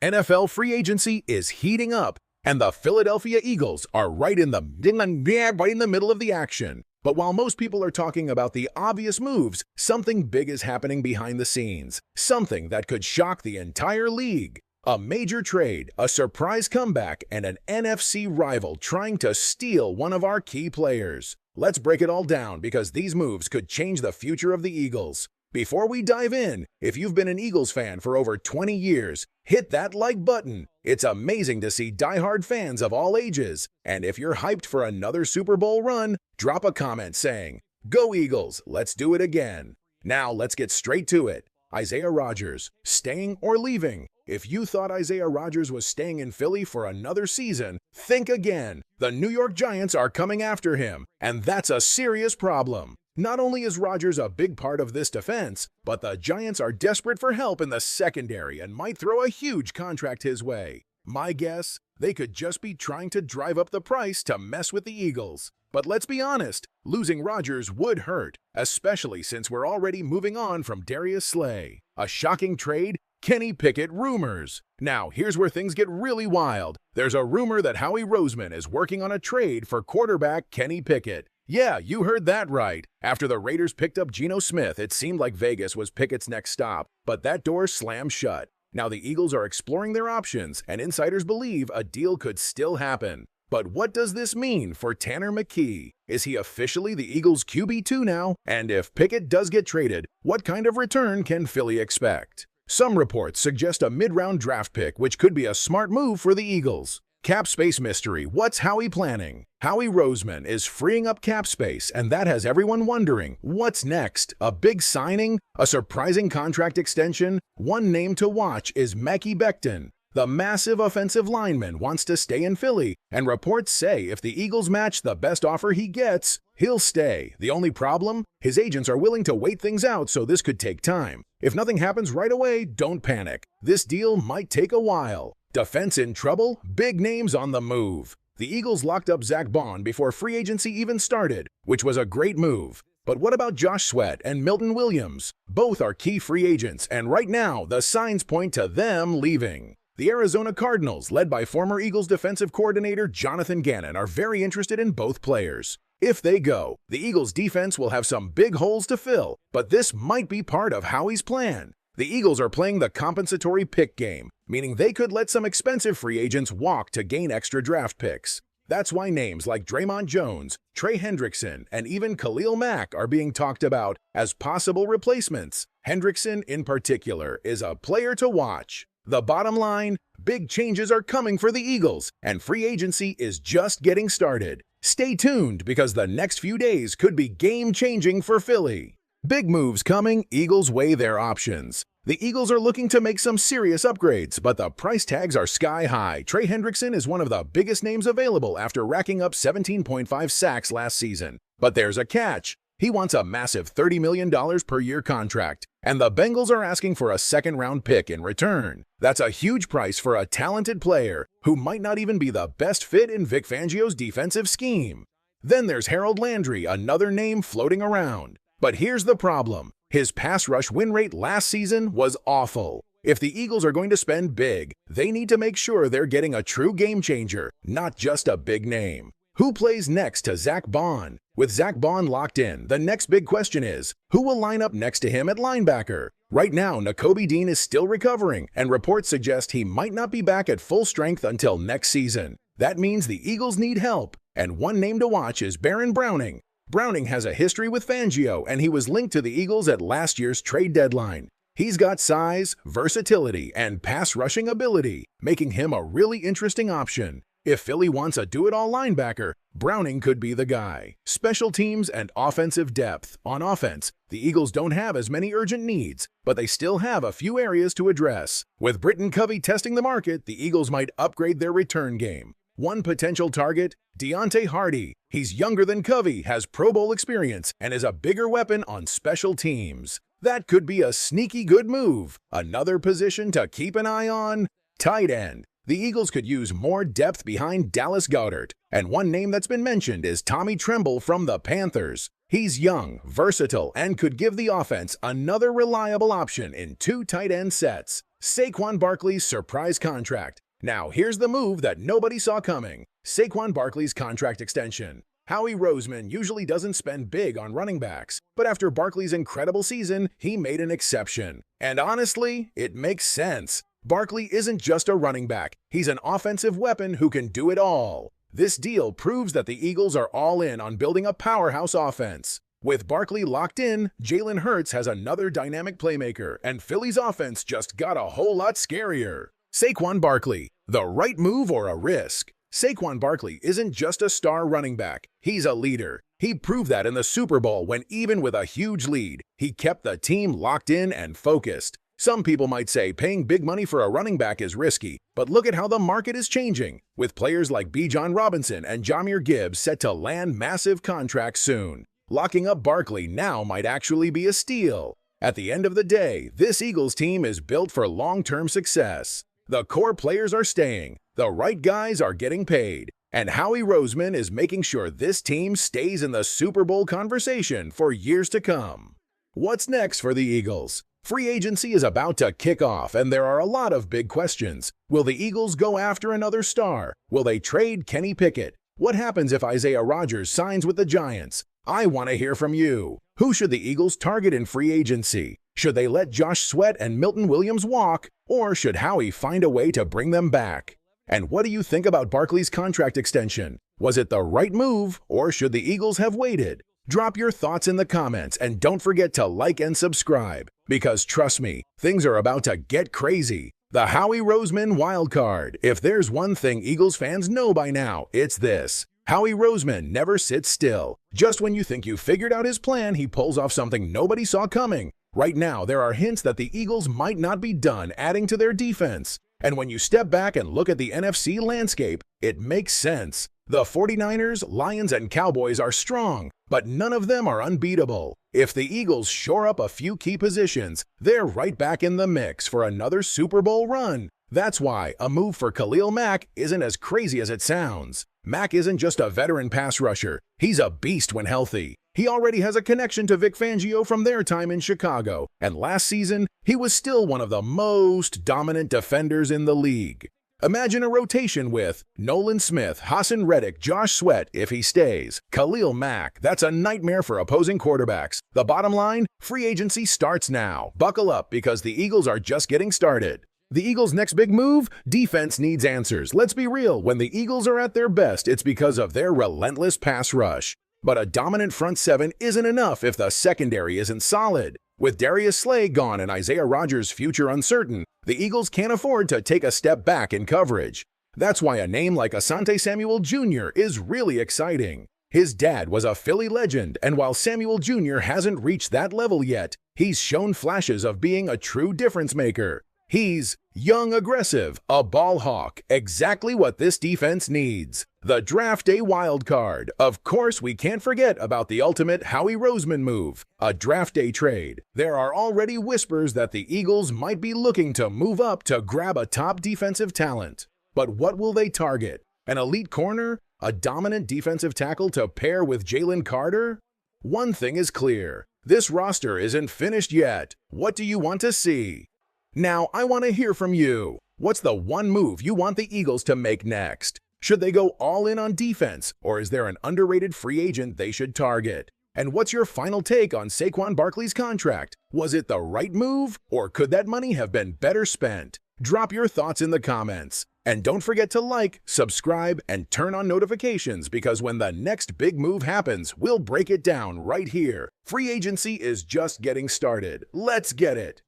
NFL free agency is heating up, and the Philadelphia Eagles are right in the middle of the action. But while most people are talking about the obvious moves, something big is happening behind the scenes. Something that could shock the entire league. A major trade, a surprise comeback, and an NFC rival trying to steal one of our key players. Let's break it all down because these moves could change the future of the Eagles. Before we dive in, if you've been an Eagles fan for over 20 years, hit that like button. It's amazing to see diehard fans of all ages. And if you're hyped for another Super Bowl run, drop a comment saying, "Go Eagles, let's do it again." Now let's get straight to it. Isaiah Rodgers, staying or leaving? If you thought Isaiah Rodgers was staying in Philly for another season, think again. The New York Giants are coming after him, and that's a serious problem. Not only is Rodgers a big part of this defense, but the Giants are desperate for help in the secondary and might throw a huge contract his way. My guess, they could just be trying to drive up the price to mess with the Eagles. But let's be honest, losing Rodgers would hurt, especially since we're already moving on from Darius Slay. A shocking trade? Kenny Pickett rumors. Now, here's where things get really wild. There's a rumor that Howie Roseman is working on a trade for quarterback Kenny Pickett. Yeah, you heard that right. After the Raiders picked up Geno Smith, it seemed like Vegas was Pickett's next stop, but that door slammed shut. Now the Eagles are exploring their options, and insiders believe a deal could still happen. But what does this mean for Tanner McKee? Is he officially the Eagles' QB2 now? And if Pickett does get traded, what kind of return can Philly expect? Some reports suggest a mid-round draft pick, which could be a smart move for the Eagles. Cap space mystery. What's Howie planning? Howie Roseman is freeing up cap space, and that has everyone wondering, what's next? A big signing? A surprising contract extension? One name to watch is Mekhi Becton. The massive offensive lineman wants to stay in Philly, and reports say if the Eagles match the best offer he gets, he'll stay. The only problem? His agents are willing to wait things out, so this could take time. If nothing happens right away, don't panic. This deal might take a while. Defense in trouble? Big names on the move. The Eagles locked up Zack Baun before free agency even started, which was a great move. But what about Josh Sweat and Milton Williams? Both are key free agents, and right now, the signs point to them leaving. The Arizona Cardinals, led by former Eagles defensive coordinator Jonathan Gannon, are very interested in both players. If they go, the Eagles' defense will have some big holes to fill, but this might be part of Howie's plan. The Eagles are playing the compensatory pick game, meaning they could let some expensive free agents walk to gain extra draft picks. That's why names like Draymond Jones, Trey Hendrickson, and even Khalil Mack are being talked about as possible replacements. Hendrickson, in particular, is a player to watch. The bottom line, big changes are coming for the Eagles, and free agency is just getting started. Stay tuned because the next few days could be game-changing for Philly. Big moves coming, Eagles weigh their options. The Eagles are looking to make some serious upgrades, but the price tags are sky high. Trey Hendrickson is one of the biggest names available after racking up 17.5 sacks last season. But there's a catch. He wants a massive $30 million per year contract, and the Bengals are asking for a second-round pick in return. That's a huge price for a talented player who might not even be the best fit in Vic Fangio's defensive scheme. Then there's Harold Landry, another name floating around. But here's the problem. His pass rush win rate last season was awful. If the Eagles are going to spend big, they need to make sure they're getting a true game changer, not just a big name. Who plays next to Zack Baun? With Zack Baun locked in, the next big question is, who will line up next to him at linebacker? Right now, Nakobe Dean is still recovering, and reports suggest he might not be back at full strength until next season. That means the Eagles need help, and one name to watch is Baron Browning. Browning has a history with Fangio, and he was linked to the Eagles at last year's trade deadline. He's got size, versatility, and pass-rushing ability, making him a really interesting option. If Philly wants a do-it-all linebacker, Browning could be the guy. Special teams and offensive depth. On offense, the Eagles don't have as many urgent needs, but they still have a few areas to address. With Britton Covey testing the market, the Eagles might upgrade their return game. One potential target, Deontay Hardy. He's younger than Covey, has Pro Bowl experience, and is a bigger weapon on special teams. That could be a sneaky good move. Another position to keep an eye on, tight end. The Eagles could use more depth behind Dallas Goedert, and one name that's been mentioned is Tommy Tremble from the Panthers. He's young, versatile, and could give the offense another reliable option in two tight end sets. Saquon Barkley's surprise contract. Now here's the move that nobody saw coming. Saquon Barkley's contract extension. Howie Roseman usually doesn't spend big on running backs, but after Barkley's incredible season, he made an exception. And honestly, it makes sense. Barkley isn't just a running back, he's an offensive weapon who can do it all. This deal proves that the Eagles are all in on building a powerhouse offense. With Barkley locked in, Jalen Hurts has another dynamic playmaker, and Philly's offense just got a whole lot scarier. Saquon Barkley, the right move or a risk? Saquon Barkley isn't just a star running back, he's a leader. He proved that in the Super Bowl when even with a huge lead, he kept the team locked in and focused. Some people might say paying big money for a running back is risky, but look at how the market is changing, with players like Bijan Robinson and Jahmyr Gibbs set to land massive contracts soon. Locking up Barkley now might actually be a steal. At the end of the day, this Eagles team is built for long-term success. The core players are staying, the right guys are getting paid, and Howie Roseman is making sure this team stays in the Super Bowl conversation for years to come. What's next for the Eagles? Free agency is about to kick off, and there are a lot of big questions. Will the Eagles go after another star? Will they trade Kenny Pickett? What happens if Isaiah Rodgers signs with the Giants? I want to hear from you. Who should the Eagles target in free agency? Should they let Josh Sweat and Milton Williams walk, or should Howie find a way to bring them back? And what do you think about Barkley's contract extension? Was it the right move, or should the Eagles have waited? Drop your thoughts in the comments and don't forget to like and subscribe, because trust me, things are about to get crazy. The Howie Roseman wildcard. If there's one thing Eagles fans know by now, it's this. Howie Roseman never sits still. Just when you think you figured out his plan, he pulls off something nobody saw coming. Right now, there are hints that the Eagles might not be done adding to their defense. And when you step back and look at the NFC landscape, it makes sense. The 49ers, Lions, and Cowboys are strong, but none of them are unbeatable. If the Eagles shore up a few key positions, they're right back in the mix for another Super Bowl run. That's why a move for Khalil Mack isn't as crazy as it sounds. Mack isn't just a veteran pass rusher, he's a beast when healthy. He already has a connection to Vic Fangio from their time in Chicago, and last season, he was still one of the most dominant defenders in the league. Imagine a rotation with Nolan Smith, Hassan Reddick, Josh Sweat if he stays, Khalil Mack. That's a nightmare for opposing quarterbacks. The bottom line, free agency starts now. Buckle up because the Eagles are just getting started. The Eagles' next big move? Defense needs answers. Let's be real, when the Eagles are at their best, it's because of their relentless pass rush. But a dominant front seven isn't enough if the secondary isn't solid. With Darius Slay gone and Isaiah Rodgers' future uncertain, the Eagles can't afford to take a step back in coverage. That's why a name like Asante Samuel Jr. is really exciting. His dad was a Philly legend, and while Samuel Jr. hasn't reached that level yet, he's shown flashes of being a true difference maker. He's young, aggressive, a ball hawk, exactly what this defense needs. The draft day wild card. Of course, we can't forget about the ultimate Howie Roseman move, a draft day trade. There are already whispers that the Eagles might be looking to move up to grab a top defensive talent. But what will they target? An elite corner? A dominant defensive tackle to pair with Jalen Carter? One thing is clear. This roster isn't finished yet. What do you want to see? Now, I want to hear from you. What's the one move you want the Eagles to make next? Should they go all in on defense, or is there an underrated free agent they should target? And what's your final take on Saquon Barkley's contract? Was it the right move, or could that money have been better spent? Drop your thoughts in the comments. And don't forget to like, subscribe, and turn on notifications because when the next big move happens, we'll break it down right here. Free agency is just getting started. Let's get it!